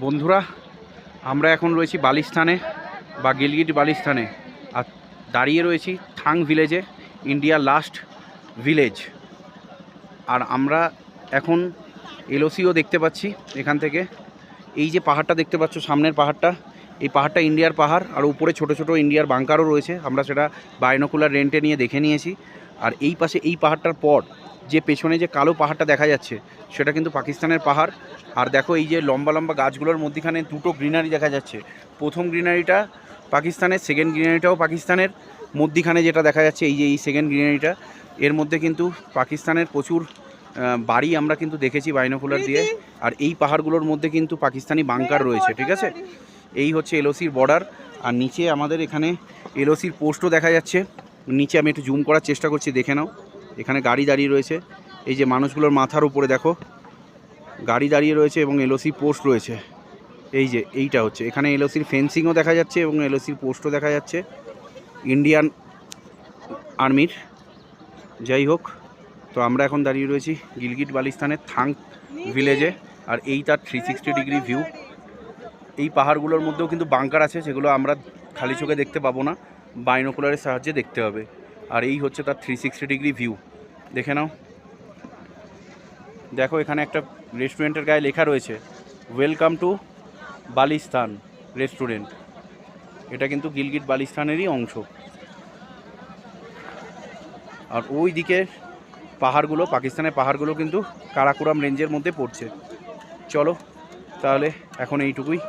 বন্ধুরা, আমরা এখন রয়েছি বালিস্তানে বা গিলগিট বালিস্তানে, আর দাঁড়িয়ে রয়েছি থাং ভিলেজে, ইন্ডিয়া লাস্ট ভিলেজ। আর আমরা এখন এলওসিও দেখতে পাচ্ছি এখান থেকে। এই যে পাহাড়টা দেখতে পাচ্ছ, সামনের পাহাড়টা, এই পাহাড়টা ইন্ডিয়ার পাহাড়, আর উপরে ছোট ছোট ইন্ডিয়ার বাংকারও রয়েছে। আমরা সেটা বাইনোকুলার রেন্টে নিয়ে দেখে নিয়েছি। আর এই পাশে এই পাহাড়টার পর যে পেছনে যে কালো পাহাড়টা দেখা যাচ্ছে, সেটা কিন্তু পাকিস্তানের পাহাড়। আর দেখো, এই যে লম্বা লম্বা গাছগুলোর মধ্যখানে দুটো গ্রিনারি দেখা যাচ্ছে। প্রথম গ্রিনারিটা পাকিস্তানের, সেকেন্ড গ্রিনারিটাও পাকিস্তানের। মধ্যখানে যেটা দেখা যাচ্ছে, এই যে এই সেকেন্ড গ্রিনারিটা, এর মধ্যে কিন্তু পাকিস্তানের প্রচুর বাড়ি আমরা কিন্তু দেখেছি বাইনোকুলার দিয়ে। আর এই পাহাড়গুলোর মধ্যে কিন্তু পাকিস্তানি বাংকার রয়েছে, ঠিক আছে। এই হচ্ছে এলওসির বর্ডার। আর নিচে আমাদের এখানে এলওসির পোস্টও দেখা যাচ্ছে। নিচে আমি একটু জুম করার চেষ্টা করছি, দেখে নাও। এখানে গাড়ি দাঁড়িয়ে রয়েছে, এই যে মানুষগুলোর মাথার উপরে দেখো গাড়ি দাঁড়িয়ে রয়েছে, এবং এলওসি পোস্ট রয়েছে। এই যে এইটা হচ্ছে, এখানে এলওসির ফেন্সিংও দেখা যাচ্ছে এবং এলওসির পোস্টও দেখা যাচ্ছে ইন্ডিয়ান আর্মির। যাই হোক, তো আমরা এখন দাঁড়িয়ে রয়েছি গিলগিট বালিস্তানের থাং ভিলেজে। আর এই তার 360 ডিগ্রি ভিউ। এই পাহাড়গুলোর মধ্যেও কিন্তু বাংকার আছে, যেগুলো আমরা খালি চোখে দেখতে পাবো না, বাইনোকুলারের সাহায্যে দেখতে হবে। আর এই হচ্ছে তার 360 ডিগ্রি ভিউ, দেখে নাও। দেখো, এখানে একটা রেস্টুরেন্টের গায়ে লেখা রয়েছে ওয়েলকাম টু বালিস্তান রেস্টুরেন্ট। এটা কিন্তু গিলগিট বালিস্তানেরই অংশ। আর ওই দিকের পাহাড়গুলো, পাকিস্তানের পাহাড়গুলো কিন্তু কারাকোরাম রেঞ্জের মধ্যে পড়ছে। চলো তাহলে এখন এইটুকুই।